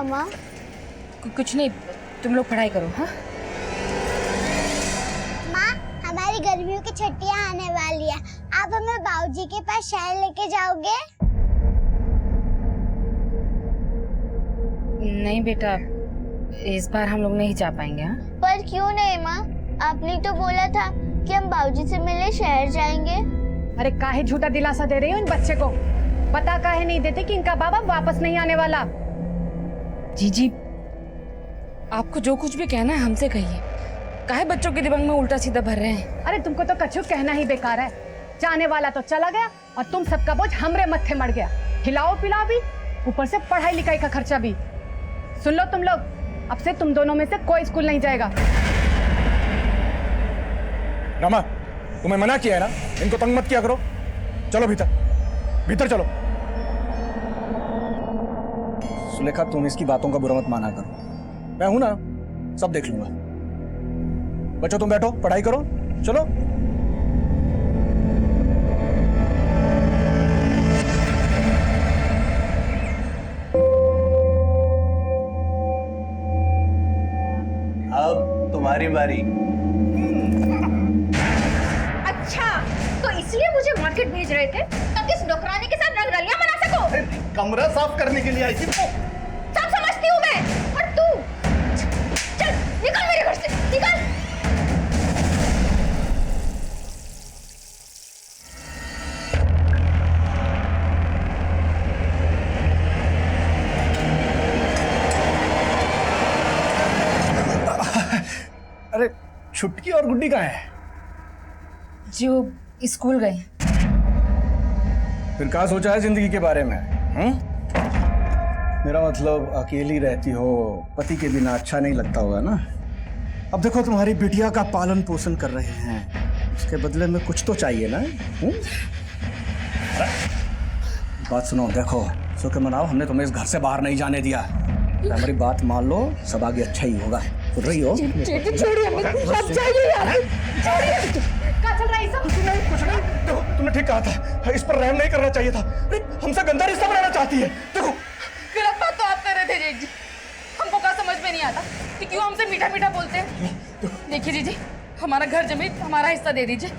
मामा? कुछ नहीं, तुम लोग पढ़ाई करो। हाँ माँ, हमारी गर्मियों की छुट्टियां आने वाली है, आप हमें बाबूजी के पास शहर लेके जाओगे? नहीं बेटा, इस बार हम लोग नहीं जा पाएंगे। हाँ पर क्यों नहीं माँ? आपने तो बोला था कि हम बाबूजी से मिलने शहर जाएंगे। अरे काहे झूठा दिलासा दे रही हो इन बच्चे को? पता काहे नहीं देते कि इनका बाबा वापस नहीं आने वाला? जीजी, आपको जो कुछ भी कहना है हमसे कहिए। काहे बच्चों के दिमाग में उल्टा सीधा भर रहे हैं? अरे तुमको तो कछु कहना ही बेकार है। जाने वाला तो चला गया और तुम सबका बोझ हमरे मत्थे मर गया। खिलाओ पिलाओ भी, ऊपर से पढ़ाई लिखाई का खर्चा भी। सुन लो तुम लोग, अब से तुम दोनों में से कोई स्कूल नहीं जाएगा। रमा, तुम्हें मना किया है ना, इनको तंग मत किया करो। चलो भीतर, भीतर चलो। सुलेखा, तुम इसकी बातों का बुरा मत माना करो। मैं हूं ना, सब देख लूंगा। बच्चों तुम बैठो, पढ़ाई करो, चलो। अब तुम्हारी बारी। अच्छा, तो इसलिए मुझे मार्केट भेज रहे थे ताकि इस नौकरानी के साथ रंगरलियां मना सको। कमरा साफ करने के लिए आई थी। सब समझती हूँ मैं, और तू चल निकल मेरे घर से, निकल। अरे छुटकी और गुड्डी कहाँ है? जी वो स्कूल गए। फिर क्या सोचा है जिंदगी के बारे में? मेरा मतलब अकेली रहती हो, पति के बिना अच्छा नहीं लगता होगा ना। अब देखो तुम्हारी बिटिया का पालन पोषण कर रहे हैं, उसके बदले में कुछ तो चाहिए ना। बात सुनो, देखो सो के मनाओ, हमने तुम्हें इस घर से बाहर नहीं जाने दिया। हमारी बात मान लो, सब आगे अच्छा ही होगा। सुन रही हो? क्या चल रहा है सब? कुछ नहीं। देखो तुमने ठीक कहा था, इस पर रहम नहीं करना चाहिए था। हमसे गंदा रिश्ता बनाना चाहती है। देखो गलत बात तो आप कर रहे थे जीजी। हमको क्या समझ में नहीं आता कि क्यों हमसे मीठा मीठा बोलते हैं। देखिए जीजी, हमारा घर जमीन हमारा हिस्सा दे दीजिए,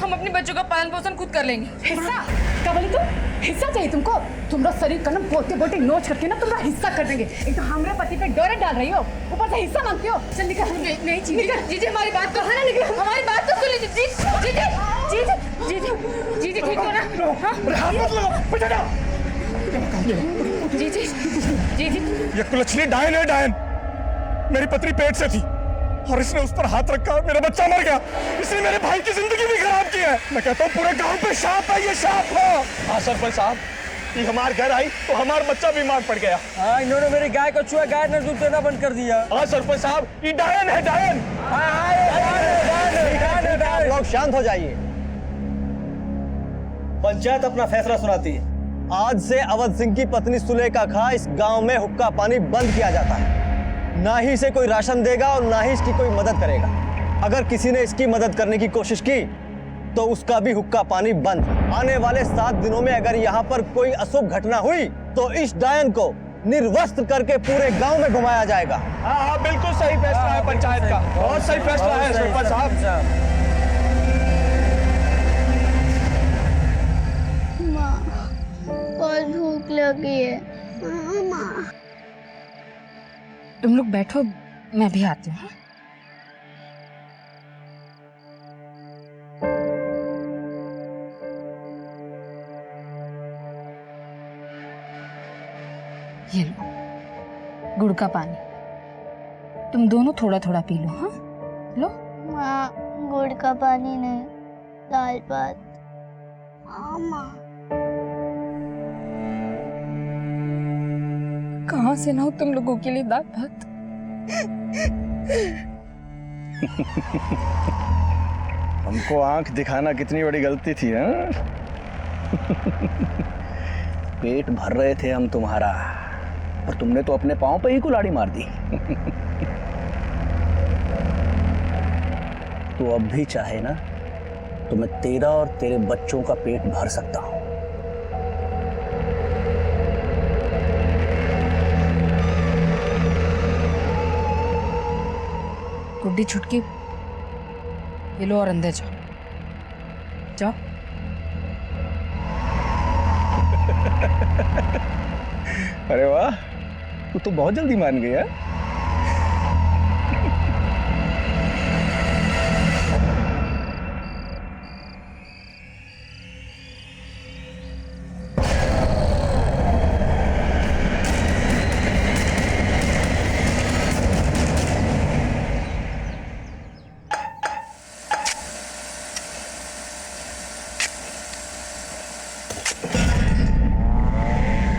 हम अपने बच्चों का पालन पोषण खुद कर लेंगे। हिस्सा? क्या बोली तुम? हिस्सा चाहिए तुमको? तुमरा शरीर का ना बोलते बोलते नोच करके ना तुम्हारा हिस्सा कर देंगे। एक तो हमारे पति पे डोरे डाल रही हो, ऊपर से हिस्सा मांगती हो। चल निकल। नहीं जीजी, हमारी बात तो है ना, निकलो, हमारी बात तो सुन लीजिए। जीजी जीजी ठीक हो ना? हाथ मत लगाओ, पीछे जाओ। जीजी ये कुलच्छनी डायन है, डायन। मेरी पत्नी पेट से थी और इसने उस पर हाथ रखा, मेरा बच्चा मर गया। इसने मेरे भाई की जिंदगी भी खराब की है। मैं कहता हूँ पूरे गांव पे शाप है, ये शाप है। हाँ सरपंच साहब, ये हमारे घर आई तो हमारा बच्चा बीमार पड़ गया। हाँ, इन्होंने मेरी गाय को छुआ, गाय ने दूध देना बंद कर दिया। हाँ सरपंच साहब, ये डायन है, डायन। लोग शांत हो जाइए, पंचायत अपना फैसला सुनाती है। आज से अवध सिंह की पत्नी सुलेखा खां इस गांव में हुक्का पानी बंद किया जाता है। ना ही इसे कोई राशन देगा और ना ही इसकी कोई मदद करेगा। अगर किसी ने इसकी मदद करने की कोशिश की तो उसका भी हुक्का पानी बंद। आने वाले 7 दिनों में अगर यहाँ पर कोई अशुभ घटना हुई तो इस डायन को निर्वस्त्र करके पूरे गांव में घुमाया जाएगा। हाँ बिल्कुल सही फैसला है पंचायत का, बहुत सही फैसला है सरपंच साहब। माँ, बहुत भूख लगी है। माँ, तुम लोग बैठो, मैं भी आती हूँ। ये लो गुड़ का पानी, तुम दोनों थोड़ा थोड़ा पी लो। हाँ लो। माँ, गुड़ का पानी नहीं, दाल भात। माँ, कहाँ से लाऊं तुम लोगों के लिए दाल भात? हमको आंख दिखाना कितनी बड़ी गलती थी। हाँ? पेट भर रहे थे हम तुम्हारा, और तुमने तो अपने पांव पे ही कुल्हाड़ी मार दी। तो अब भी चाहे ना तो मैं तेरा और तेरे बच्चों का पेट भर सकता हूं। गुड्डी छुटकी, ये लो और अंदर जाओ जाओ। अरे वाह, तू तो बहुत जल्दी मान गई है।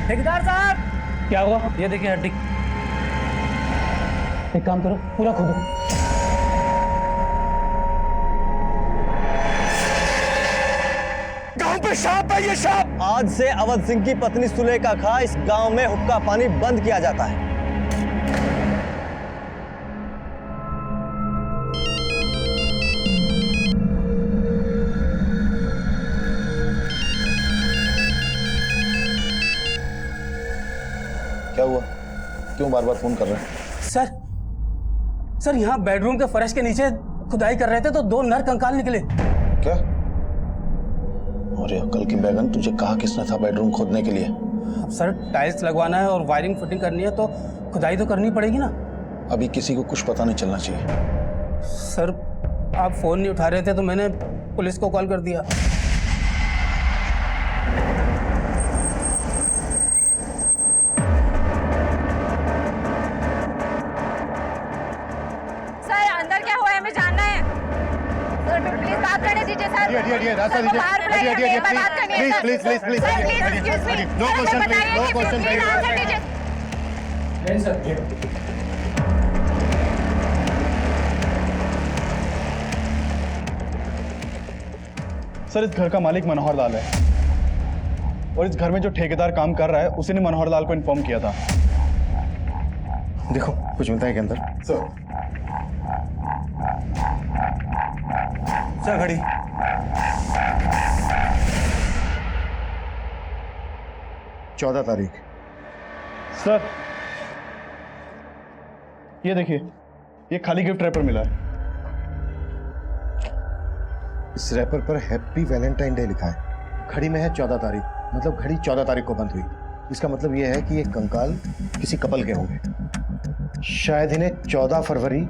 ठेकेदार साहब, क्या हुआ? ये देखिए हड्डी। एक काम करो, पूरा खोदो। गांव पे सांप है, ये सांप। आज से अवध सिंह की पत्नी सुलेखा खा इस गांव में हुक्का पानी बंद किया जाता है। क्या हुआ? क्यों बार बार फोन कर रहे हैं? सर यहाँ बेडरूम के फर्श के नीचे खुदाई कर रहे थे तो 2 नर कंकाल निकले। क्या? अरे अकल की बैगन, तुझे कहा किसने था बेडरूम खोदने के लिए? अब सर टाइल्स लगवाना है और वायरिंग फिटिंग करनी है तो खुदाई तो करनी पड़ेगी ना। अभी किसी को कुछ पता नहीं चलना चाहिए। सर आप फोन नहीं उठा रहे थे तो मैंने पुलिस को कॉल कर दिया। सर अंदर क्या हुआ है हमें जानना है। सर प्लीज बात करने दीजिए सर। रास्ता दीजिए। बाहर बुलाइए, हमें बात करनी है sir. Please sir please excuse me. No question, बताइए नो कि क्वेश्चन, प्लीज आंसर दीजिए। सर, इस घर का मालिक मनोहर लाल है और इस घर में जो ठेकेदार काम कर रहा है उसी ने मनोहर लाल को इन्फॉर्म किया था। देखो कुछ मिलता है के अंदर। सर घड़ी। चौदह तारीख। सर ये देखिए, ये खाली गिफ्ट रैपर मिला है। इस रैपर पर हैप्पी वैलेंटाइन डे लिखा है। घड़ी में है 14 तारीख, मतलब घड़ी 14 तारीख को बंद हुई। इसका मतलब यह है कि ये कंकाल किसी कपल के होंगे। शायद इन्हें 14 फरवरी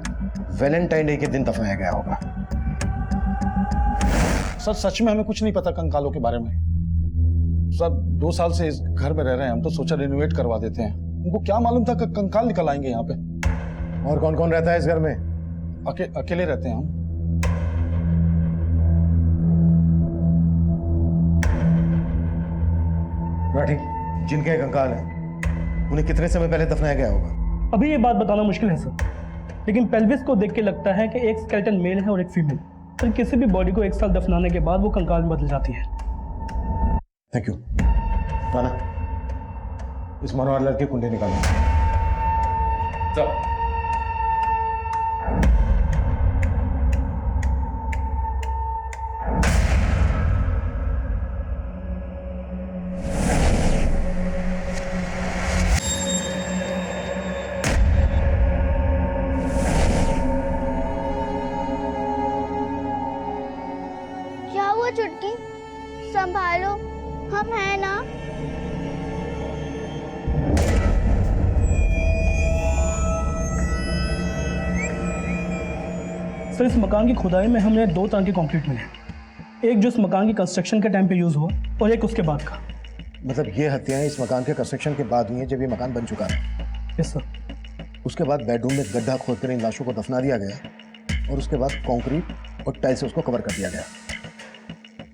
वैलेंटाइन डे के दिन दफनाया गया होगा। सर सच में हमें कुछ नहीं पता कंकालों के बारे में। सर 2 साल से इस घर में रह रहे हैं हम, तो सोचा रिनोवेट करवा देते हैं। उनको क्या मालूम था कि कंकाल निकल आएंगे यहाँ पे। और कौन कौन रहता है इस घर में? अकेले रहते हैं हम। राठी, जिनके कंकाल है उन्हें कितने समय पहले दफनाया गया होगा? अभी ये बात बताना मुश्किल है सर, लेकिन पेल्विस को देख के लगता है कि एक स्केलेटन मेल है और एक फीमेल। सर किसी भी बॉडी को 1 साल दफनाने के बाद वो कंकाल में बदल जाती है। Thank you. राना, इस मनोहर लाल की कुंडली निकालो। क्या हुआ चुटकी? संभालो, हम हैं ना। सर इस मकान की खुदाई में हमें 2 तरह के कंक्रीट मिले। एक जो इस मकान की कंस्ट्रक्शन के टाइम पे यूज हुआ और एक उसके बाद का। मतलब ये हत्याएं इस मकान के कंस्ट्रक्शन के बाद हुई हैं, जब ये मकान बन चुका है। Yes sir. उसके बाद बेडरूम में गड्ढा खोदकर इन लाशों को दफना दिया गया और उसके बाद कंक्रीट और टाइल से उसको कवर कर दिया गया।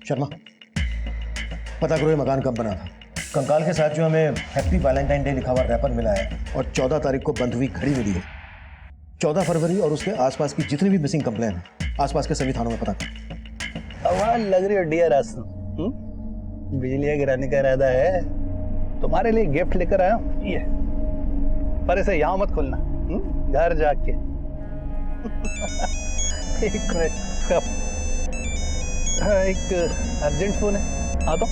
शर्मा, पता करो ये मकान कब बना था। कंकाल के साथ जो हमें हैप्पी वैलेंटाइन डे लिखा हुआ रैपर मिला है और 14 तारीख को बंद हुई घड़ी मिली है। 14 फरवरी और उसके आसपास की जितनी भी मिसिंग कंप्लेन है आसपास के सभी थानों में पता कर। आवाज लग रही है डियर आसन। बिजली गिराने का इरादा है। तुम्हारे लिए गिफ्ट लेकर आया हूँ, ये। पर इसे यहाँ मत खोलना, घर जाके। एक मिनट, एक अर्जेंट फोन है। हाँ तो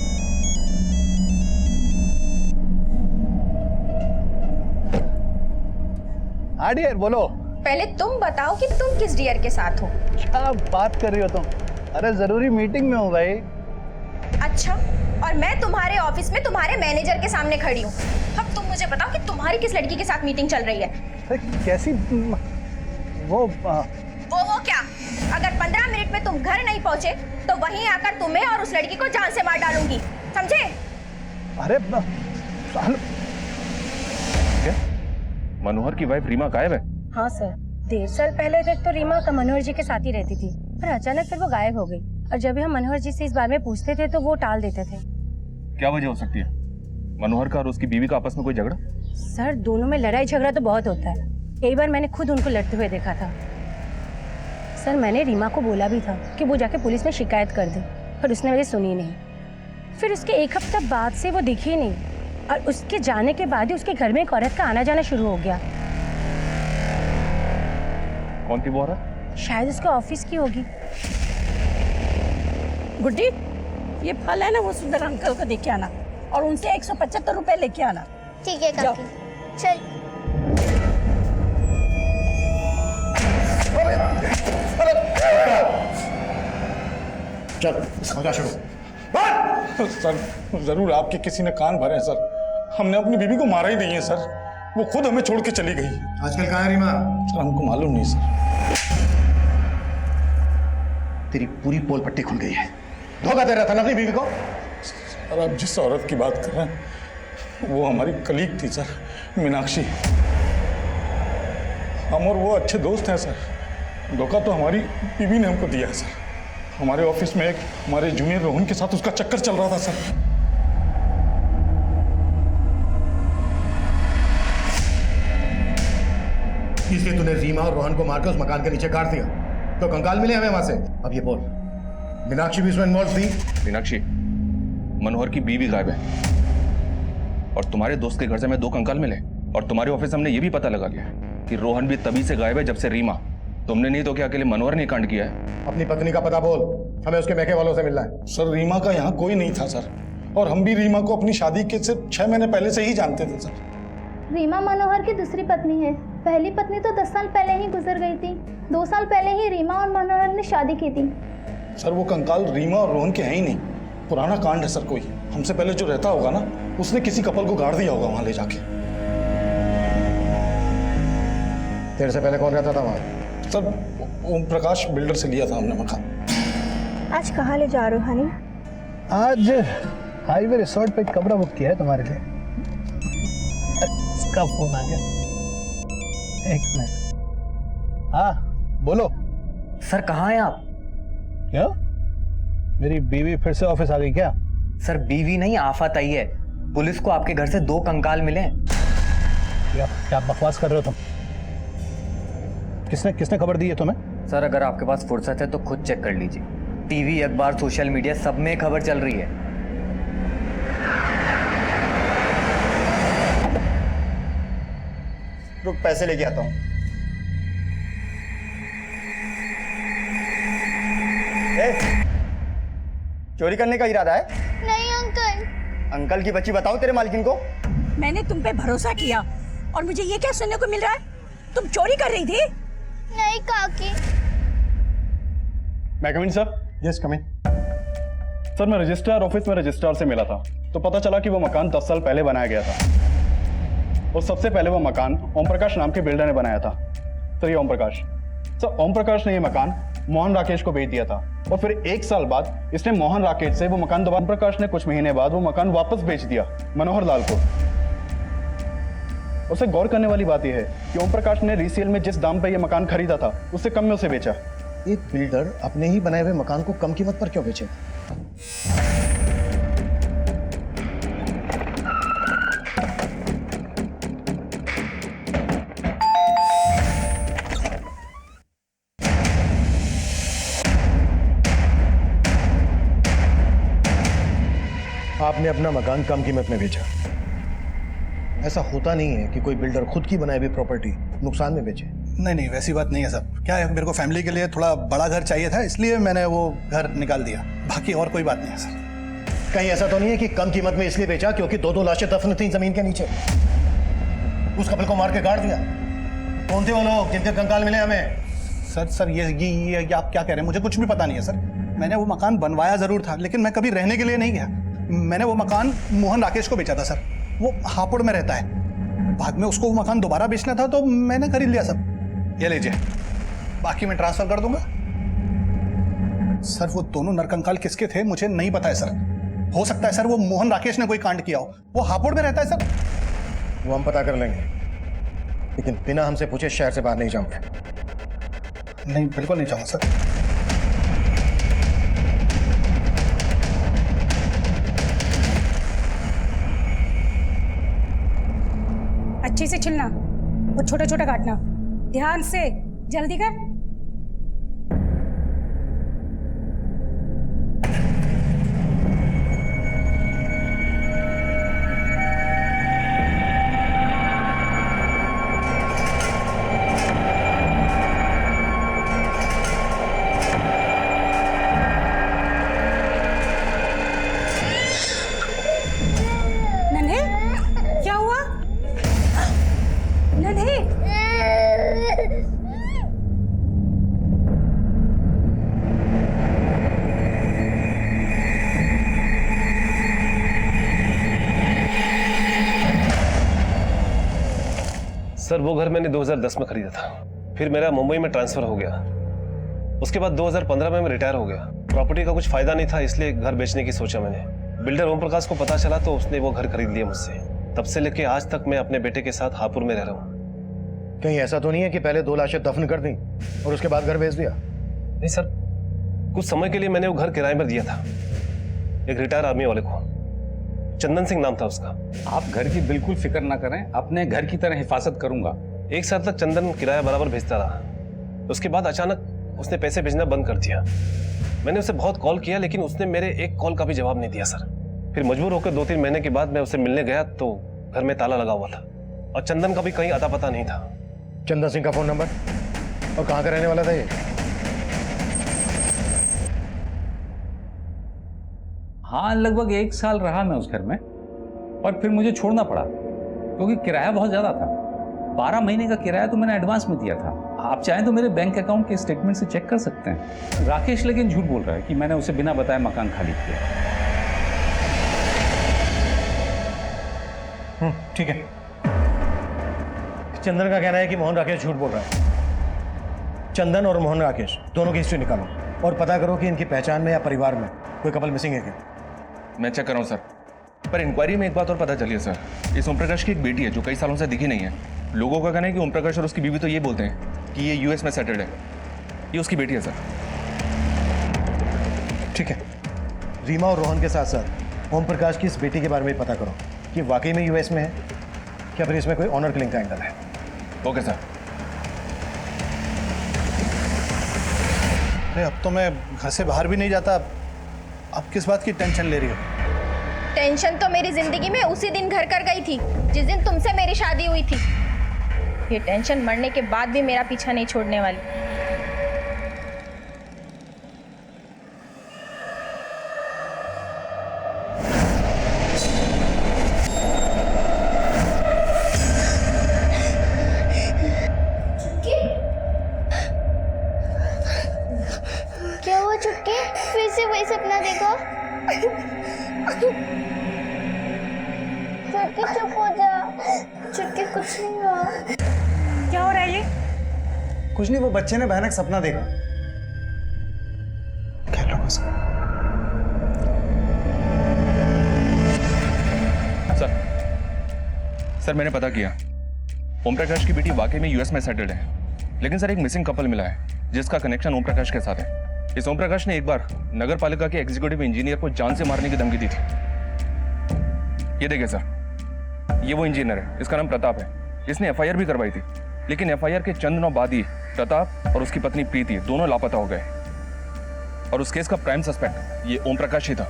हाँ डियर, बोलो। पहले तुम बताओ कि तुम किस डियर के साथ हो। क्या बात कर रही हो तुम? अरे जरूरी मीटिंग में हूँ भाई। अच्छा, और मैं तुम्हारे ऑफिस में तुम्हारे मैनेजर के सामने खड़ी हूँ। अब तुम मुझे बताओ कि तुम्हारी किस लड़की के साथ मीटिंग चल रही है। कैसी? वो क्या? अगर 15 मिनट में तुम घर नहीं पहुंचे तो वहीं आकर तुम्हें और उस लड़की को जान से मार डालूंगी, समझे? अरे क्या मनोहर की वाइफ रीमा गायब है? हाँ सर, 1.5 साल पहले तक तो रीमा का मनोहर जी के साथ ही रहती थी, पर अचानक फिर वो गायब हो गई। और जब भी हम मनोहर जी से इस बारे में पूछते थे तो वो टाल देते थे। क्या वजह हो सकती है? मनोहर का और उसकी बीवी का आपस में कोई झगड़ा? सर, दोनों में लड़ाई झगड़ा तो बहुत होता है। एक बार मैंने खुद उनको लड़ते हुए देखा था। सर, मैंने रीमा को बोला भी था कि वो जाके पुलिस में शिकायत कर दे, पर उसने मेरी सुनी नहीं। फिर उसके 1 हफ्ता बाद से वो दिखी ही नहीं, और उसके जाने के बाद ही उसके घर में एक औरत का आना जाना शुरू हो गया। कौन थी वो औरत? शायद उसके ऑफिस की होगी। गुड्डी, ये फल है ना, वो सुंदर अंकल को देके आना और उनसे 175 रुपए लेके आना। ठीक है काकी, चल। चल, मजा शुरू। सर, जरूर आपके किसी ने कान भरे हैं सर। हमने अपनी बीवी को मारा ही नहीं है सर। वो खुद हमें छोड़ के चली गई। आजकल कहाँ है रीमा? सर, हमको मालूम नहीं सर। तेरी पूरी पोल पट्टी खुल गई है। धोखा दे रहा था ना अपनी बीवी को? सर, आप जिस औरत की बात कर रहे हैं वो हमारी कलीग थी सर, मीनाक्षी। हम और वो अच्छे दोस्त हैं सर। धोखा तो हमारी बीवी ने हमको दिया है सर। हमारे ऑफिस में एक हमारे जूनियर रोहन के साथ उसका चक्कर चल रहा था सर। इसलिए तूने रीमा और रोहन को मारकर उस मकान के नीचे गाड़ दिया, तो कंकाल मिले हमें वहां से। अब ये बोल, मीनाक्षी भी इसमें इन्वॉल्व थी? मीनाक्षी, मनोहर की बीवी गायब है और तुम्हारे दोस्त के घर से हमें 2 कंकाल मिले, और तुम्हारे ऑफिस से हमने ये भी पता लगा लिया कि रोहन भी तभी से गायब है जब से रीमा। तुमने नहीं तो क्या अकेले मनोहर ने कांड किया है? अपनी पत्नी का पता बोल, हमें उसके मैके वालों से मिलना है। सर, रीमा का यहाँ कोई नहीं था सर, और हम भी रीमा को अपनी शादी के सिर्फ 6 महीने पहले से ही जानते थे सर। रीमा मनोहर की दूसरी पत्नी है। पहली पत्नी तो 10 साल पहले ही गुजर गई थी। 2 साल पहले ही रीमा और मनोहर ने शादी की थी। सर, वो कंकाल रीमा और रोहन के हैं ही नहीं। पुराना कांड है सर। कोई हमसे पहले जो रहता होगा ना, उसने किसी कपल को गाड़ दिया होगा वहां ले जाके। तेरे से पहले कौन रहता था वहां? सर, ओम प्रकाश बिल्डर से लिया था हमने मकान। आज कहाँ ले जा रहे हो हनी? आज हाईवे रिसोर्ट पे कमरा बुक किया है तुम्हारे लिए। इसका फोन आ गया। 1 मिनट। हाँ बोलो। सर, कहाँ हैं आप? क्या? मेरी बीवी फिर से ऑफिस आ गई क्या? सर, बीवी नहीं, आफत आई है। पुलिस को आपके घर से 2 कंकाल मिले हैं। क्या बकवास कर रहे हो तुम? किसने खबर दी है तुम्हें? सर, अगर आपके पास फुर्सत है तो खुद चेक कर लीजिए। टीवी, अखबार, सोशल मीडिया सब में खबर चल रही है। रुक, पैसे लेके आता हूँ। चोरी करने का इरादा है? नहीं अंकल। अंकल की बच्ची, बताओ तेरे मालकिन को। मैंने तुम पे भरोसा किया और मुझे ये क्या सुनने को मिल रहा है? तुम चोरी कर रही थी? नहीं काकी। मैं कम इन सर? यस कम इन। सर, मैं रजिस्ट्रार ऑफिस में रजिस्ट्रार से मिला था, तो पता चला कि वो मकान 10 साल पहले बनाया गया था। और सबसे पहले वो मकान ओम प्रकाश नाम के बिल्डर ने बनाया था। सर, ये ओम प्रकाश। सर, ओम प्रकाश ने ये मकान मोहन राकेश को बेच दिया था, और फिर 1 साल बाद इसने मोहन राकेश से वो मकान दोबारा, प्रकाश ने कुछ महीने बाद वो मकान वापस बेच दिया मनोहर लाल को। उससे गौर करने वाली बात यह है कि ओम प्रकाश ने रीसेल में जिस दाम पे ये मकान खरीदा था उससे कम में उसे बेचा। एक बिल्डर अपने ही बनाए हुए मकान को कम कीमत पर क्यों बेचे? आपने अपना मकान कम कीमत में बेचा। ऐसा होता नहीं है कि कोई बिल्डर खुद की बनाई हुई प्रॉपर्टी नुकसान में बेचे। नहीं, वैसी बात नहीं है सर। क्या है, मेरे को फैमिली के लिए थोड़ा बड़ा घर चाहिए था, इसलिए मैंने वो घर निकाल दिया। बाकी और कोई बात नहीं है सर। कहीं ऐसा तो नहीं है कि कम कीमत में इसलिए बेचा क्योंकि 2 लाशें दफन थी जमीन के नीचे, उस कपल को मार के गाड़ दिया? कौन थे वो लोग जिनके कंकाल मिले हमें? सर ये आप क्या कह रहे हैं? मुझे कुछ भी पता नहीं है सर। मैंने वो मकान बनवाया जरूर था, लेकिन मैं कभी रहने के लिए नहीं गया। मैंने वो मकान मोहन राकेश को बेचा था सर। वो हापुड़ में रहता है। बाद में उसको वो मकान दोबारा बेचना था तो मैंने खरीद लिया सर। ये लीजिए, बाकी मैं ट्रांसफर कर दूंगा। सर वो दोनों नरकंकाल किसके थे मुझे नहीं पता है सर। हो सकता है सर वो मोहन राकेश ने कोई कांड किया हो। वो हापुड़ में रहता है सर। वो हम पता कर लेंगे, लेकिन बिना हमसे पूछे शहर से बाहर नहीं जाऊंगे। नहीं, बिल्कुल नहीं जाऊंगा सर। अच्छे से छिलना और छोटा छोटा काटना, ध्यान से, जल्दी कर। नन्हे, क्या हुआ? नन्हे, सर वो घर मैंने 2010 में खरीदा था, फिर मेरा मुंबई में ट्रांसफर हो गया। उसके बाद 2015 में मैं रिटायर हो गया। प्रॉपर्टी का कुछ फायदा नहीं था, इसलिए घर बेचने की सोचा मैंने। बिल्डर ओम प्रकाश को पता चला तो उसने वो घर खरीद लिया मुझसे। तब से लेके आज तक मैं अपने बेटे के साथ हापुड़ में रह रहा हूँ। कहीं ऐसा तो नहीं है कि पहले 2 लाशें दफन कर दी और उसके बाद घर बेच दिया? नहीं सर, कुछ समय के लिए मैंने वो घर किराए पर दिया था एक रिटायर आर्मी वाले को। चंदन सिंह नाम था उसका। आप घर की बिल्कुल फिक्र ना करें, अपने घर की तरह हिफाजत करूंगा। 1 साल तक चंदन किराया बराबर भेजता रहा। उसके बाद अचानक उसने पैसे भेजना बंद कर दिया। मैंने उसे बहुत कॉल किया, लेकिन उसने मेरे एक कॉल का भी जवाब नहीं दिया सर। फिर मजबूर होकर 2-3 महीने के बाद मैं उसे मिलने गया तो घर में ताला लगा हुआ था और चंदन का भी कहीं अता पता नहीं था। चंदन सिंह का फोन नंबर और कहाँ का रहने वाला था ये? हाँ, लगभग 1 साल रहा मैं उस घर में और फिर मुझे छोड़ना पड़ा क्योंकि किराया बहुत ज़्यादा था। 12 महीने का किराया तो मैंने एडवांस में दिया था। आप चाहें तो मेरे बैंक अकाउंट के स्टेटमेंट से चेक कर सकते हैं। राकेश लेकिन झूठ बोल रहा है कि मैंने उसे बिना बताए मकान खाली किया। ठीक है। चंदन का कहना है कि मोहन राकेश झूठ बोल रहा है। चंदन और मोहन राकेश दोनों की हिस्ट्री निकालो और पता करो कि इनकी पहचान में या परिवार में कोई कपल मिसिंग है क्या। मैं चेक कर रहा हूँ सर, पर इंक्वायरी में एक बात और पता चली है सर। इस ओम प्रकाश की एक बेटी है जो कई सालों से दिखी नहीं है। लोगों का कहना है कि ओम प्रकाश और उसकी बीवी तो ये बोलते हैं कि ये यूएस में सेटल्ड है। ये उसकी बेटी है सर। ठीक है, रीमा और रोहन के साथ साथ ओम प्रकाश की इस बेटी के बारे में पता करो कि वाकई में यूएस में है क्या फिर इसमें कोई ऑनर किलिंग का एंगल है। Okay sir. अरे अब तो मैं घर से बाहर भी नहीं जाता। अब किस बात की टेंशन ले रही हो? टेंशन तो मेरी जिंदगी में उसी दिन घर कर गई थी जिस दिन तुमसे मेरी शादी हुई थी। ये टेंशन मरने के बाद भी मेरा पीछा नहीं छोड़ने वाली। क्या हुआ चुटकी? फिर से वही सपना देखा? चुटकी चुप हो जा। चुटकी कुछ नहीं हुआ। क्या हो रहा है ये? कुछ नहीं, वो बच्चे ने भयानक सपना देखा। क्या लोग सर मैंने पता किया, ओम प्रकाश की बेटी वाकई में यूएस में सेटल्ड है। लेकिन सर एक मिसिंग कपल मिला है जिसका कनेक्शन ओम प्रकाश के साथ है। इस ओम प्रकाश ने एक बार नगर पालिका के एग्जीक्यूटिव इंजीनियर को जान से मारने की धमकी दी थी। ये देखिए सर, ये वो इंजीनियर है, इसका नाम प्रताप है। इसने एफआईआर भी करवाई थी, लेकिन एफआईआर के चंद दिनों बाद ही प्रताप और उसकी पत्नी प्रीति दोनों लापता हो गए और उस केस का प्राइम सस्पेक्ट ये ओम प्रकाश ही था।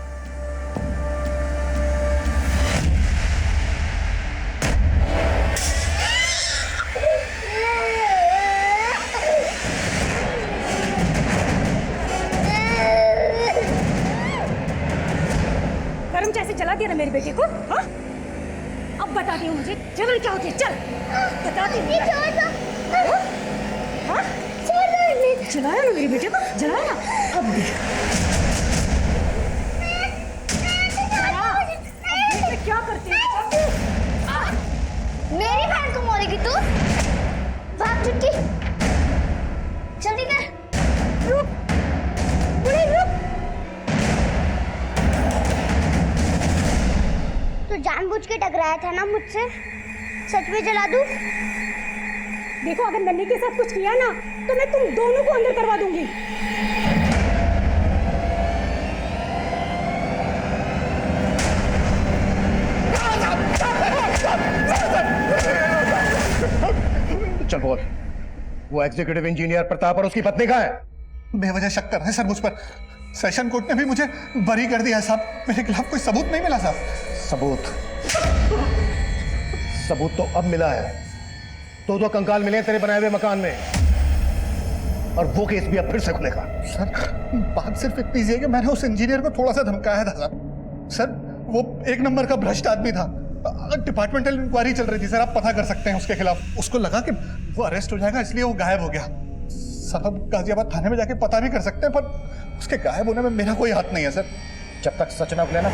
जला दिया ना मेरे बेटे को। हाँ? अब बता दियो मुझे जलन क्या होती है। चल बता दी। जलाया ना मेरे बेटे को, जलाया। अब देख क्या करती है? मेरी बहन को मारेगी तू? भाग चुटकी, जल्दी कर। रुक बुढ़ी, रुक। तू जानबूझ के टकराया था ना मुझसे? सच में जला दूं? देखो, अगर नन्ही के साथ कुछ किया ना तो मैं तुम दोनों को अंदर करवा दूंगी। चल बोल, वो एग्जीक्यूटिव इंजीनियर प्रताप और उसकी पत्नी कहाँ है? बेवजह शक कर रहे हैं सर मुझ पर। सेशन कोर्ट ने भी मुझे बरी कर दिया है साहब। मेरे खिलाफ कोई सबूत नहीं मिला साहब। सबूत तो अब मिला है। दो कंकाल मिले तेरे बनाए हुए मकान में, और वो केस भी अब फिर से खुलेगा। सर बात सिर्फ इतनी सी है कि मैंने उस इंजीनियर को थोड़ा सा धमकाया था साहब। सर वो एक नंबर का भ्रष्ट आदमी था। डिपार्टमेंटल इंक्वायरी चल रही थी सर, आप पता कर सकते हैं उसके खिलाफ। उसको लगा कि वो अरेस्ट हो जाएगा, इसलिए वो गायब हो गया। साहब गाजियाबाद थाने में जाके पता भी कर सकते हैं, पर उसके गायब होने में मेरा कोई हाथ नहीं है सर। जब तक सच ना खुले ना।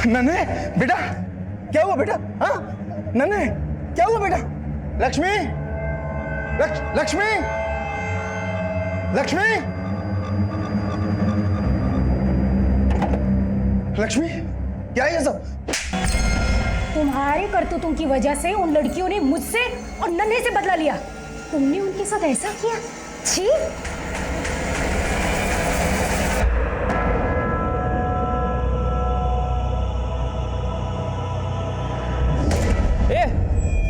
नन्हे बेटा, क्या हुआ बेटा? हाँ नन्हे, क्या हुआ बेटा? लक्ष्मी, लक्ष्मी, लक्ष्मी, लक्ष्मी, क्या है ये सब? तुम्हारी करतूतों की वजह से उन लड़कियों ने मुझसे और नन्हे से बदला लिया। तुमने उनके साथ ऐसा किया? छी!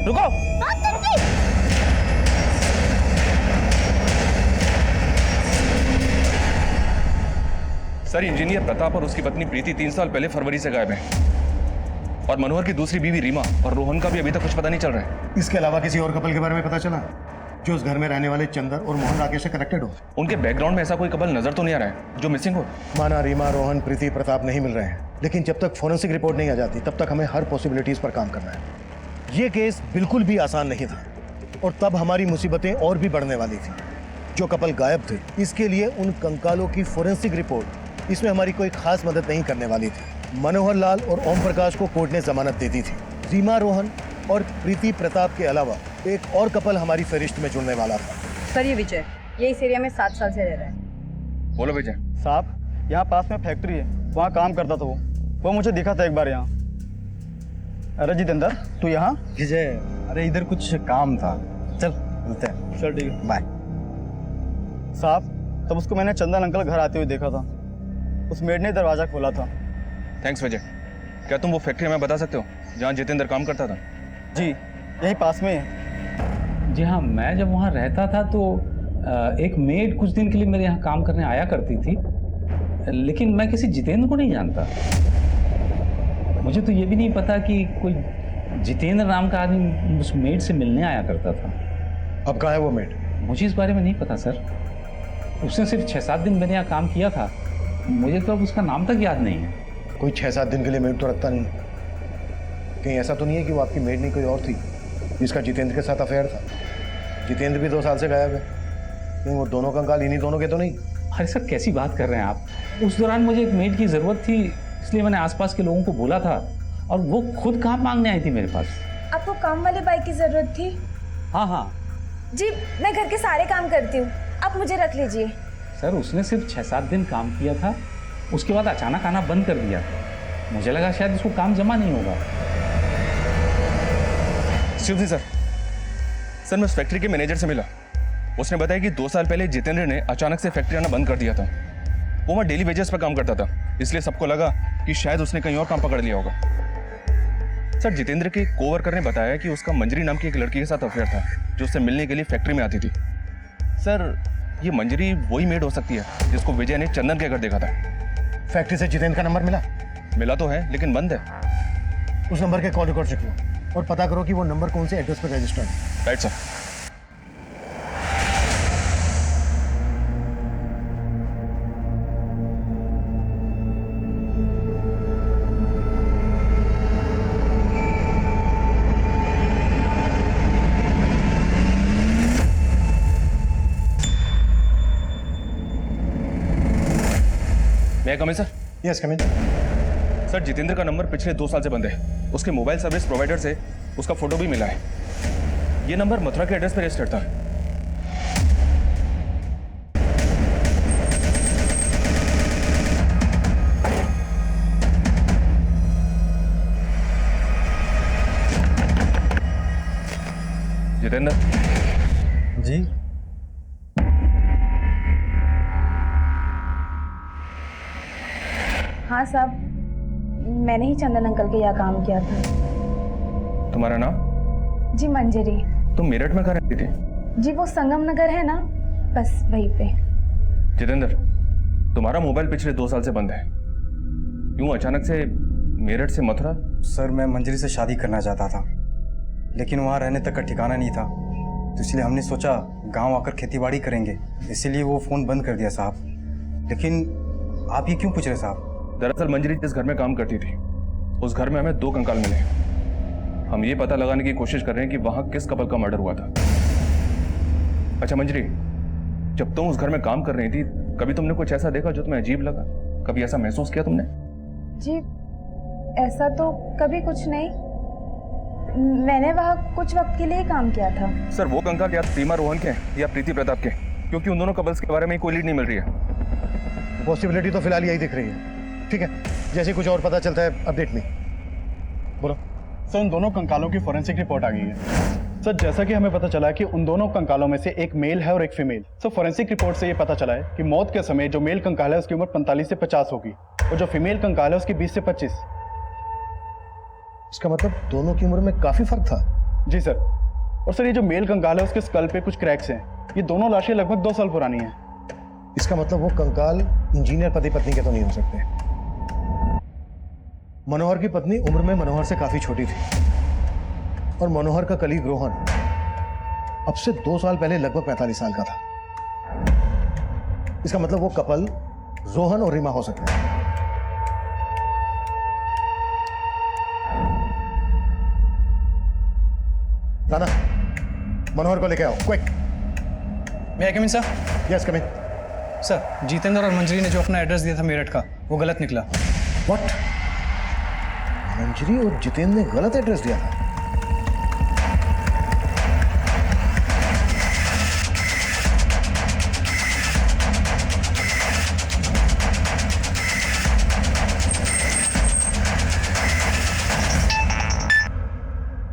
रुको। सर, इंजीनियर प्रताप और उसकी पत्नी प्रीति 3 साल पहले फरवरी से गायब है, और मनोहर की दूसरी बीवी रीमा और रोहन का भी अभी तक कुछ पता नहीं चल रहा है। इसके अलावा किसी और कपल के बारे में पता चला जो उस घर में रहने वाले चंदर और मोहन राकेश से कनेक्टेड हो? उनके बैकग्राउंड में ऐसा कोई कपल नजर तो नहीं आ रहा है जो मिसिंग हो। माना रीमा, रोहन, प्रीति, प्रताप नहीं मिल रहे हैं, लेकिन जब तक फोरेंसिक रिपोर्ट नहीं आ जाती तब तक हमें हर पॉसिबिलिटीज पर काम करना है। ये केस बिल्कुल भी आसान नहीं था, और तब हमारी मुसीबतें और भी बढ़ने वाली थी। जो कपल गायब थे, इसके लिए उन कंकालों की फोरेंसिक रिपोर्ट इसमें हमारी कोई खास मदद नहीं करने वाली थी। मनोहर लाल और ओम प्रकाश को कोर्ट ने जमानत दे दी थी। रीमा, रोहन और प्रीति प्रताप के अलावा एक और कपल हमारी फहरिस्त में जुड़ने वाला था। सर, ये विजय, ये इस एरिया में 7 साल से रह रहा है। बोलो विजय। साहब, यहाँ पास में फैक्ट्री है, वहाँ काम करता था वो मुझे दिखा था एक बार यहाँ। अरे जितेंद्र, तू यहाँ? विजय, अरे इधर कुछ काम था, चल मिलते हैं। चल ठीक है। बाय। साहब, तब उसको मैंने चंदन अंकल घर आते हुए देखा था। उस मेड ने दरवाजा खोला था। थैंक्स विजय। क्या तुम वो फैक्ट्री हमें बता सकते हो जहाँ जितेंद्र काम करता था? जी, यही पास में है। जी हाँ, मैं जब वहाँ रहता था तो एक मेड कुछ दिन के लिए मेरे यहाँ काम करने आया करती थी, लेकिन मैं किसी जितेंद्र को नहीं जानता। मुझे तो ये भी नहीं पता कि कोई जितेंद्र नाम का आदमी उस मेड से मिलने आया करता था। अब कहाँ है वो मेड? मुझे इस बारे में नहीं पता सर। उसने सिर्फ 6-7 दिन मेरे यहाँ काम किया था, मुझे तो अब उसका नाम तक याद नहीं है। कोई 6-7 दिन के लिए मेड तो रखता नहीं। कहीं ऐसा तो नहीं है कि वो आपकी मेड नहीं कोई और थी जिसका जितेंद्र के साथ अफेयर था? जितेंद्र भी 2 साल से गायब है, कहीं वो दोनों कंकाल इन्हीं दोनों के तो नहीं? अरे सर, कैसी बात कर रहे हैं आप? उस दौरान मुझे एक मेड की ज़रूरत थी, इसलिए मैंने आसपास के लोगों को बोला था, और वो खुद काम मांगने आई थी मेरे पास। आपको काम वाले बाई की ज़रूरत थी? हाँ हाँ जी, मैं घर के सारे काम करती हूँ, आप मुझे रख लीजिए। सर, उसने सिर्फ 6-7 दिन काम किया था, उसके बाद अचानक आना बंद कर दिया। मुझे लगा शायद उसको काम जमा नहीं होगा। शिव जी सर, मैं उस फैक्ट्री के मैनेजर से मिला। उसने बताया कि 2 साल पहले जितेंद्र ने अचानक से फैक्ट्री आना बंद कर दिया था। वो वहाँ डेली वेजेस पर काम करता था, इसलिए सबको लगा कि शायद उसने कहीं और काम पकड़ लिया होगा। सर, जितेंद्र के कोवर्कर ने बताया कि उसका मंजरी नाम की एक लड़की के साथ अफेयर था जो उससे मिलने के लिए फैक्ट्री में आती थी। सर, ये मंजरी वही मेड हो सकती है जिसको विजय ने चंदन के घर देखा था। फैक्ट्री से जितेंद्र का नंबर मिला तो है, लेकिन बंद है। उस नंबर के कॉल रिकॉर्ड चेक लो और पता करो कि वो नंबर कौन से एड्रेस पर रजिस्टर्ड है। Right sir. मैं कम सर? यस कम इन। सर जितेंद्र का नंबर पिछले 2 साल से बंद है। उसके मोबाइल सर्विस प्रोवाइडर से उसका फोटो भी मिला है। ये नंबर मथुरा के एड्रेस पर रजिस्टर्ड था। जितेंद्र जी हाँ साहब, मैंने ही चंदन अंकल के यहाँ काम किया था। तुम्हारा नाम? जी मंजरी। तुम मेरठ में कहाँ रहती थी? जी वो संगम नगर है ना, बस वहीं पे। जितेंद्र, तुम्हारा मोबाइल पिछले 2 साल से बंद है। क्यों अचानक से मेरठ से मथुरा? सर मैं मंजरी से शादी करना चाहता था, लेकिन वहाँ रहने तक का ठिकाना नहीं था, तो इसलिए हमने सोचा गांव आकर खेतीबाड़ी करेंगे, इसीलिए वो फ़ोन बंद कर दिया साहब। लेकिन आप ये क्यों पूछ रहे साहब? दरअसल मंजरी जिस घर में काम करती थी उस घर में हमें 2 कंकाल मिले। हम ये पता लगाने की कोशिश कर रहे हैं कि वहां किस कपल का मर्डर हुआ था। अच्छा मंजरी, जब तुम उस घर में काम कर रही थी कभी तुमने कुछ ऐसा देखा जो तुम्हें अजीब लगा? कभी ऐसा महसूस किया तुमने? जी ऐसा तो कभी कुछ नहीं, मैंने वहाँ कुछ वक्त के लिए ही काम किया था। सर वो कंकाल या सीमा रोहन के हैं या प्रीति प्रताप के? क्योंकि उन दोनों कपल्स के बारे में कोई लीड नहीं मिल रही है। पॉसिबिलिटी तो फिलहाल यही दिख रही है। ठीक है, जैसे कुछ और पता चलता है अपडेट में बोलो। सर उन दोनों कंकालों की फोरेंसिक रिपोर्ट आ गई है। सर जैसा कि हमें पता चला है कि उन दोनों कंकालों में से एक मेल है और एक फीमेल। सर फोरेंसिक रिपोर्ट से ये पता चला है कि मौत के समय जो मेल कंकाल है उसकी उम्र 45 से 50 होगी और जो फीमेल कंकाल है उसकी 20 से 25। इसका मतलब दोनों की उम्र में काफी फर्क था। जी सर। और सर ये जो मेल कंकाल है उसके स्कल पे कुछ क्रैक्स हैं। ये दोनों लाशें लगभग 2 साल पुरानी हैं। इसका मतलब वो कंकाल इंजीनियर पति पत्नी के तो नहीं हो सकते। मनोहर की पत्नी उम्र में मनोहर से काफी छोटी थी और मनोहर का कलीग रोहन अब से 2 साल पहले लगभग 45 साल का था। इसका मतलब वो कपल रोहन और रीमा हो सकते हैं। राना, मनोहर को लेके आओ क्विक। मैं कम इन सर? यस कम इन। सर जितेंद्र और मंजरी ने जो अपना एड्रेस दिया था मेरठ का वो गलत निकला। व्हाट? मंजरी और जितेंद्र ने गलत एड्रेस दिया था?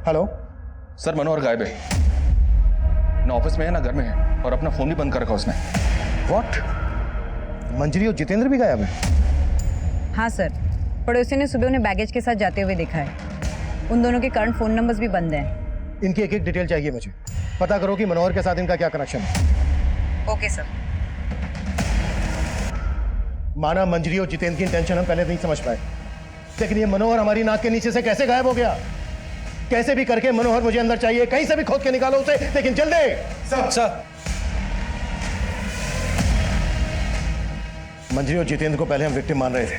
हेलो सर मनोहर गायब है, ना ऑफिस में है ना घर में है और अपना फोन भी बंद कर रखा उसने। व्हाट? मंजरी और जितेंद्र भी गायब है? हाँ सर, पड़ोसी ने सुबह उन्हें बैगेज के साथ जाते हुए देखा है। उन दोनों के करंट फोन नंबर्स भी बंद हैं। इनकी एक एक डिटेल चाहिए मुझे। पता करो कि मनोहर के साथ इनका क्या कनेक्शन है। Okay sir. माना मंजरी और जितेंद्र की इंटेंशन हम पहले नहीं समझ पाए, लेकिन ये मनोहर हमारी नाक के नीचे से कैसे गायब हो गया? कैसे भी करके मनोहर मुझे अंदर चाहिए, कहीं से भी खोद के निकालो उसे, लेकिन जल्दी। सर मंजरी और जितेंद्र को पहले हम विक्टिम मान रहे थे,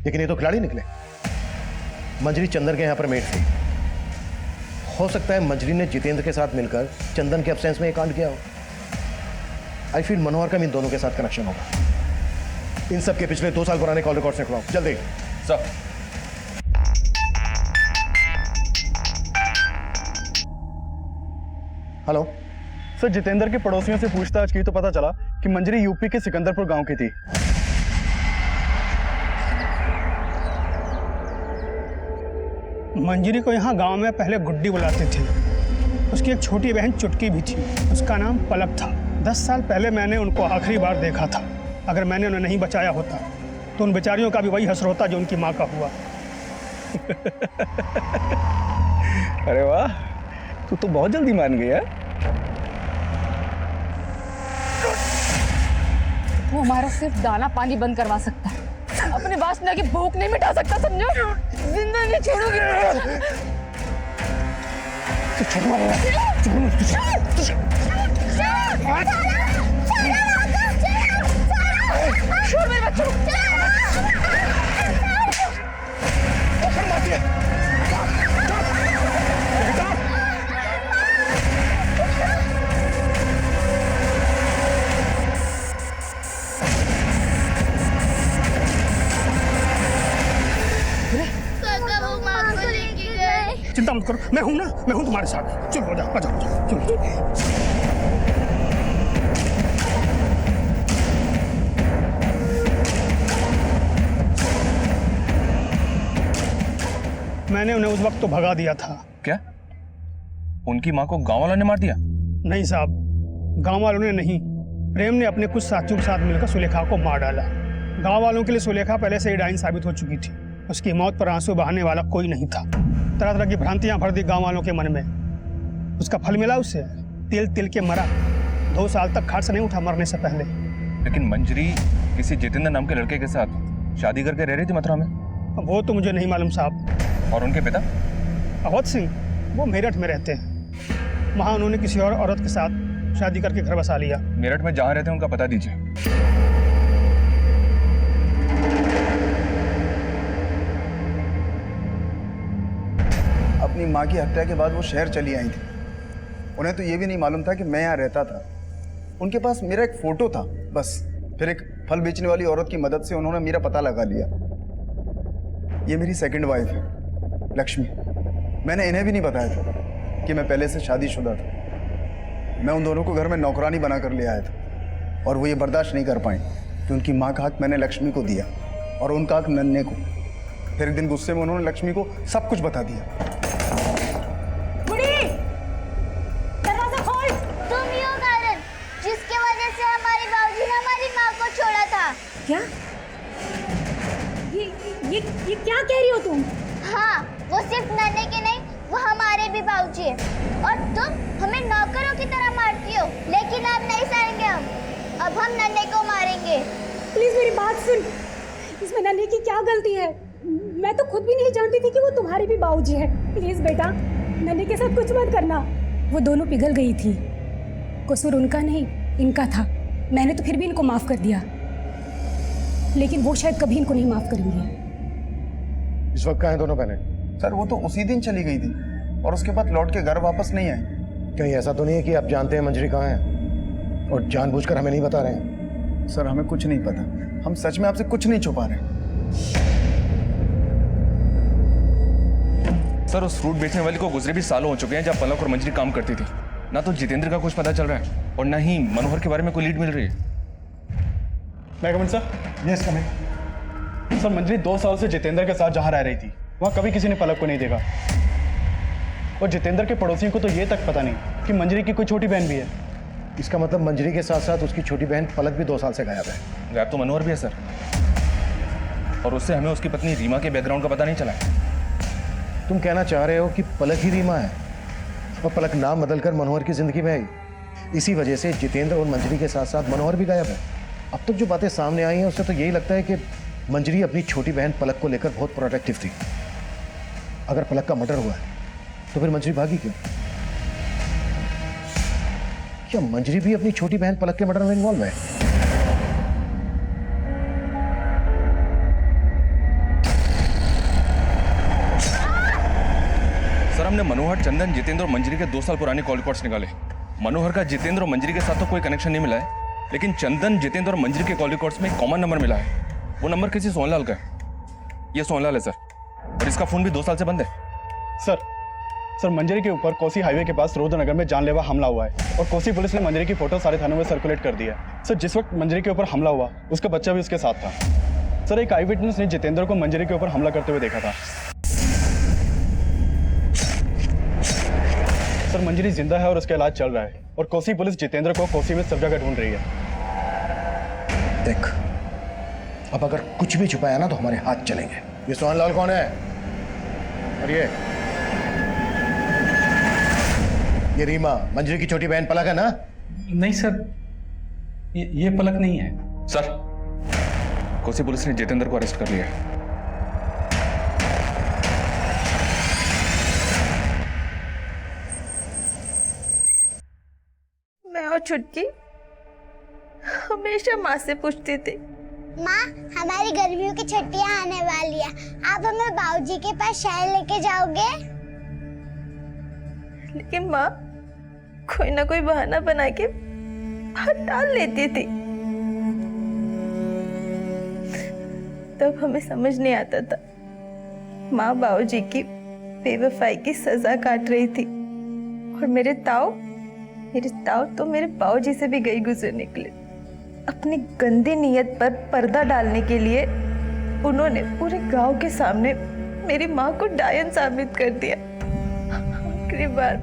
लेकिन ये तो खिलाड़ी निकले। मंजरी चंदन के यहां पर मेट थी। हो सकता है मंजरी ने जितेंद्र के साथ मिलकर चंदन के एब्सेंस में ये कांड किया हो। आई फील मनोहर का इन दोनों के साथ कनेक्शन होगा। इन सब के पिछले 2 साल पुराने कॉल रिकॉर्ड्स निकलवाओ जल्दी। सर हेलो सर, जितेंद्र के पड़ोसियों से पूछताछ की तो पता चला कि मंजरी यूपी के सिकंदरपुर गांव की थी। मंजरी को यहाँ गांव में पहले गुड्डी बुलाते थे। उसकी एक छोटी बहन चुटकी भी थी, उसका नाम पलक था। 10 साल पहले मैंने उनको आखिरी बार देखा था। अगर मैंने उन्हें नहीं बचाया होता तो उन बेचारियों का भी वही हश्र होता जो उनकी माँ का हुआ। अरे वाह, तू तो बहुत जल्दी मान गया। वो हमारा सिर्फ दाना पानी बंद करवा सकता है, अपने वासना की भूख नहीं मिटा सकता, समझो? जिंदा नहीं छोड़ोगे। छोड़ मेरे बच्चों। मत करो, मैं हूं ना, मैं हूं तुम्हारे साथ। चलो आ जाओ, आ जाओ, चलो। मैंने उन्हें उस वक्त तो भगा दिया था। क्या उनकी माँ को गांव वालों ने मार दिया? नहीं साहब, गांव वालों ने नहीं, प्रेम ने अपने कुछ साथियों के साथ मिलकर सुलेखा को मार डाला। गांव वालों के लिए सुलेखा पहले से ही डाइन साबित हो चुकी थी। उसकी मौत पर आंसू बहाने वाला कोई नहीं था। तरह तरह की भ्रांतियां भर दी गांव वालों के मन में। उसका फल मिला उसे, तिल तिल के मरा। 2 साल तक खाट से नहीं उठा मरने से पहले। लेकिन मंजरी किसी जितेंद्र नाम के लड़के के साथ शादी करके रह रही थी मथुरा में। वो तो मुझे नहीं मालूम साहब। और उनके पिता? अवध सिंह, वो मेरठ में रहते हैं। वहाँ उन्होंने किसी और औरत के साथ शादी करके घर बसा लिया। मेरठ में जहाँ रहते हैं उनका पता दीजिए। अपनी माँ की हत्या के बाद वो शहर चली आई थी। उन्हें तो ये भी नहीं मालूम था कि मैं यहाँ रहता था। उनके पास मेरा एक फोटो था बस। फिर एक फल बेचने वाली औरत की मदद से उन्होंने मेरा पता लगा लिया। ये मेरी सेकंड वाइफ है, लक्ष्मी। मैंने इन्हें भी नहीं बताया था कि मैं पहले से शादीशुदा था। मैं उन दोनों को घर में नौकरानी बना कर ले आया था और वो ये बर्दाश्त नहीं कर पाए कि उनकी माँ का हक मैंने लक्ष्मी को दिया और उनका हक नन्हे को। फिर एक दिन गुस्से में उन्होंने लक्ष्मी को सब कुछ बता दिया। दरवाजा खोल। तुम ही हो कारण जिसके वजह से हमारे बाबूजी ने हमारी माँ को छोड़ा था। क्या? ये क्या कह रही हो तुम? हाँ, वो सिर्फ नन्हे के नहीं, वो हमारे भी बाबूजी है। और तुम हमें नौकरों की तरह मारती हो, लेकिन अब नहीं सहेंगे हम। अब हम नन्हे को मारेंगे। प्लीज मेरी बात सुन। इसमें नन्हे की क्या गलती है? मैं तो खुद भी नहीं जानती थी कि वो तुम्हारी भी बाबूजी है। प्लीज बेटा, नन्हे के साथ कुछ मत करना। वो दोनों पिघल गई थी, कसूर उनका नहीं इनका था। मैंने तो फिर भी इनको माफ कर दिया, लेकिन वो शायद कभी इनको नहीं माफ करेंगे। इस वक्त कहाँ हैं दोनों बहनें? सर वो तो उसी दिन चली गई थी और उसके बाद लौट के घर वापस नहीं आई। कहीं ऐसा तो नहीं है कि आप जानते हैं मंजरी कहाँ है और जानबूझकर हमें नहीं बता रहे हैं? सर हमें कुछ नहीं पता, हम सच में आपसे कुछ नहीं छुपा रहे। सर उस फ्रूट बेचने वाली को गुजरे भी सालों हो चुके हैं जब पलक और मंजरी काम करती थी। ना तो जितेंद्र का कुछ पता चल रहा है और ना ही मनोहर के बारे में कोई लीड मिल रही है। मैं coming sir? Yes coming. Sir Manjari 2 साल से जितेंद्र के साथ जहाँ रह रही थी वहाँ कभी किसी ने पलक को नहीं देखा। और जितेंद्र के पड़ोसियों को तो ये तक पता नहीं कि मंजरी की कोई छोटी बहन भी है। इसका मतलब मंजरी के साथ साथ उसकी छोटी बहन पलक भी 2 साल से गायब है। गायब तो मनोहर भी है सर, और उससे हमें उसकी पत्नी रीमा के बैकग्राउंड का पता नहीं चला। तुम कहना चाह रहे हो कि पलक ही रीमा है और पलक नाम बदलकर मनोहर की जिंदगी में आई। इसी वजह से जितेंद्र और मंजरी के साथ साथ मनोहर भी गायब है। अब तक जो बातें सामने आई हैं उससे तो यही लगता है कि मंजरी अपनी छोटी बहन पलक को लेकर बहुत प्रोटेक्टिव थी। अगर पलक का मर्डर हुआ है तो फिर मंजरी भागी क्यों? क्या मंजरी भी अपनी छोटी बहन पलक के मर्डर में इन्वॉल्व है? सर हमने मनोहर, चंदन, जितेंद्र और मंजरी के 2 साल पुराने कॉल रिकॉर्ड्स निकाले। मनोहर का जितेंद्र और मंजरी के साथ तो कोई कनेक्शन नहीं मिला है, लेकिन चंदन, जितेंद्र और मंजरी के कॉल रिकॉर्ड्स में एक कॉमन नंबर मिला है। वो नंबर किसी सोनलाल का है। ये सोनलाल है सर, और इसका फोन भी 2 साल से बंद है। सर मंजरी के ऊपर कोसी हाईवे के पास रुद्रनगर में जानलेवा हमला हुआ है और कोसी पुलिस ने मंजरी की फोटो सारे थानों में सर्कुलेट कर दी है। सर जिस वक्त मंजरी के ऊपर हमला हुआ उसका बच्चा भी उसके साथ था। सर एक आई विटनेस ने जितेंद्र को मंजरी के ऊपर हमला करते हुए देखा था। सर मंजरी जिंदा है और उसका इलाज चल रहा है और कोसी पुलिस जितेंद्र को कोसी में सब जगह ढूंढ रही है। देख, अब अगर कुछ भी छुपाया ना तो हमारे हाथ चलेंगे। ये सोहनलाल कौन है? और ये रीमा मंजरी की छोटी बहन पलक है ना? नहीं सर, ये पलक नहीं है। सर कोसी पुलिस ने जितेंद्र को अरेस्ट कर लिया है। मैं और छुटकी हमेशा माँ से पूछती थी, माँ हमारी गर्मियों की छुट्टियां आने वाली है, आप हमें बाबूजी के पास शहर लेके जाओगे? लेकिन माँ कोई ना कोई बहाना बना के बाहर टाल लेती थी। तब हमें समझ नहीं आता था माँ बाबूजी की बेवफाई की सजा काट रही थी और मेरे ताऊ तो मेरे बाऊजी से भी गई गुजर निकले। अपनी गंदी नीयत पर पर्दा डालने के लिए उन्होंने पूरे गांव के सामने मेरी माँ को डायन साबित कर दिया। आखिरी बार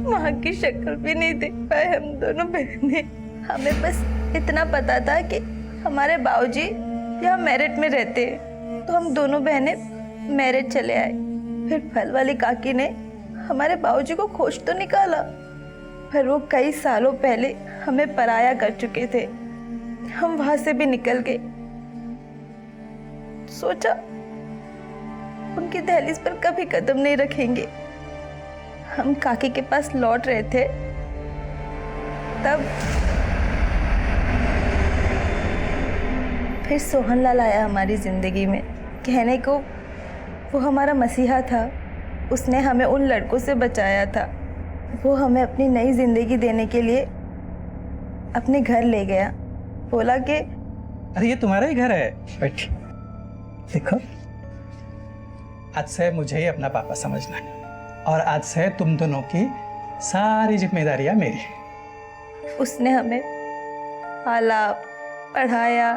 माँ की शक्ल भी नहीं देख पाए हम दोनों बहनें। हमें बस इतना पता था कि हमारे बाऊजी यहाँ मेरठ में रहते हैं, तो हम दोनों बहनें मेरठ चले आए। फिर फल वाली काकी ने हमारे बाऊजी को खोज तो निकाला, पर वो कई सालों पहले हमें पराया कर चुके थे। हम वहां से भी निकल गए। सोचा उनकी दहलीज पर कभी कदम नहीं रखेंगे। हम काकी के पास लौट रहे थे, तब फिर सोहनलाल आया हमारी जिंदगी में। कहने को वो हमारा मसीहा था, उसने हमें उन लड़कों से बचाया था। वो हमें अपनी नई जिंदगी देने के लिए अपने घर ले गया। बोला कि अरे ये तुम्हारा ही घर है, बैठ। देखो, आज से मुझे ही अपना पापा समझना है और आज से तुम दोनों की सारी जिम्मेदारियां मेरी। उसने हमें पाला, पढ़ाया,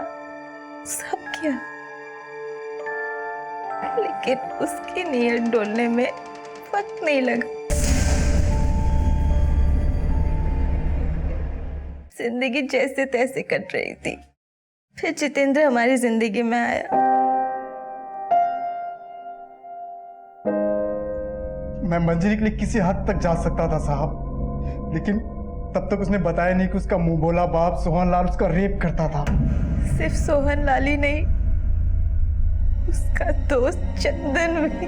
सब किया, लेकिन उसकी नीयत डोलने में वक्त नहीं लगा। जिंदगी जैसे तैसे कट रही थी। फिर जितेंद्र हमारी जिंदगी में आया। मैं मंजरी के लिए किसी हद तक जा सकता था साहब, लेकिन तब तक उसने बताया नहीं कि उसका मुंह बोला बाप सोहनलाल उसका रेप करता था। सिर्फ सोहनलाल ही नहीं, उसका दोस्त चंदन भी।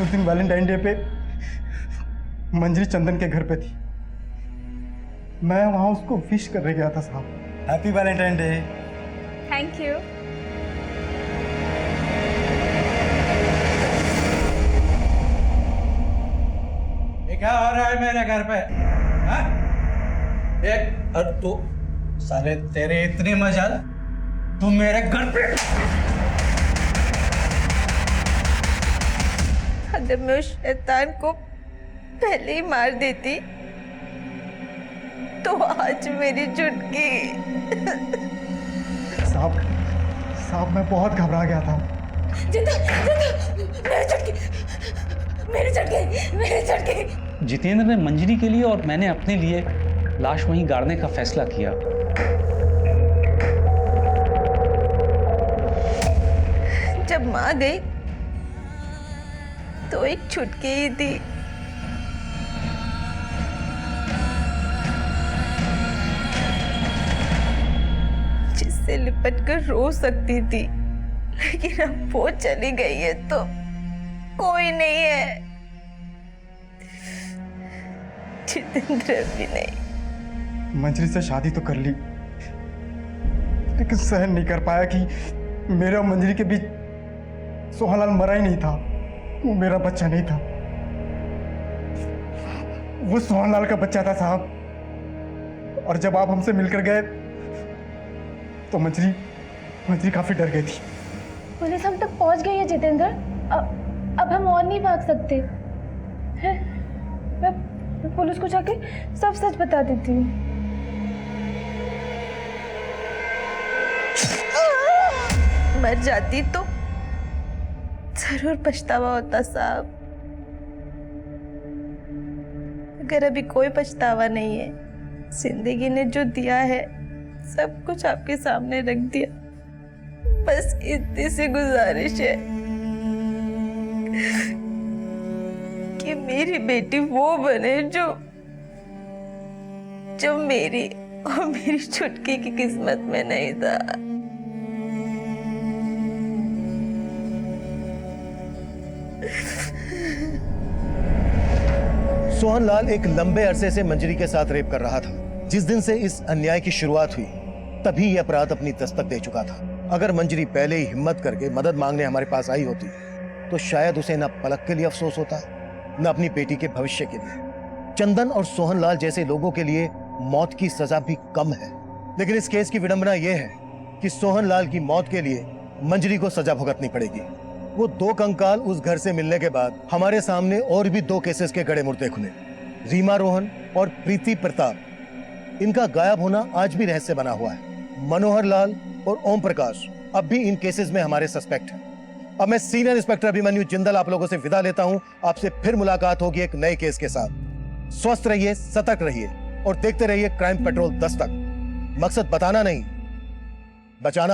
उस दिन वैलेंटाइन डे पे मंजरी चंदन के घर पे थी। मैं वहां उसको विश करने गया था साहब। Happy Valentine day. Thank you. ये क्या हो रहा है मेरे घर पे? हाँ? एक और तू सारे तेरे इतनी मजाल, तू मेरे घर पे। अगर मैं उस शैतान को पहले ही मार देती तो आज मेरी चुटकी। साहब मैं बहुत घबरा गया था। मेरे चटके। जितेंद्र ने मंजरी के लिए और मैंने अपने लिए लाश वहीं गाड़ने का फैसला किया। जब माँ गई तो एक चुटकी ही थी। जिससे लिपट कर रो सकती थी, लेकिन अब वो चली गई है तो कोई नहीं है। जितेंद्र भी नहीं। मंजरी से शादी तो कर ली, लेकिन सहन नहीं कर पाया कि मेरे और मंजरी के बीच सोहनलाल मरा ही नहीं था। वो मेरा बच्चा नहीं था, वो सोहनलाल का बच्चा था साहब। और जब आप हमसे मिलकर गए तो मंजरी काफी डर गई थी। पुलिस हम तक पहुंच गई है जितेंद्र। अब हम और नहीं भाग सकते हैं। मैं पुलिस को जाके सब सच बता देती हूँ। मर जाती तो जरूर पछतावा होता साहब। अगर अभी कोई पछतावा नहीं है, जिंदगी ने जो दिया है सब कुछ आपके सामने रख दिया। बस इतनी सी गुजारिश है कि मेरी बेटी वो बने जो मेरी और मेरी छुटकी की किस्मत में नहीं था। सोहनलाल एक लंबे अरसे से मंजरी के साथ रेप कर रहा था। जिस दिन से इस अन्याय की शुरुआत हुई, तभी यह अपराध अपनी दस्तक दे चुका था। अगर मंजरी पहले ही हिम्मत करके मदद मांगने हमारे पास आई होती, तो शायद उसे न पलक के लिए अफसोस होता, न अपनी बेटी के भविष्य के लिए। चंदन और सोहनलाल जैसे लोगों के लिए मौत की सजा भी कम है। लेकिन इस केस की विडंबना यह है कि सोहन लाल की मौत के लिए मंजरी को सजा भुगतनी पड़ेगी। वो 2 कंकाल उस घर से मिलने के बाद हमारे सामने और भी 2 केसेस के गड़े मुर्दे खुले, रीमा रोहन और प्रीति प्रताप। इनका गायब होना आज भी रहस्य बना हुआ है। मनोहर लाल और ओम प्रकाश अब भी इन केसेस में हमारे सस्पेक्ट हैं। अब मैं सीनियर इंस्पेक्टर अभिमन्यु जिंदल आप लोगों से विदा लेता हूं। आपसे फिर मुलाकात होगी एक नए केस के साथ। स्वस्थ रहिए, सतर्क रहिए और देखते रहिए क्राइम पेट्रोल 10 तक। मकसद बताना नहीं, बचाना।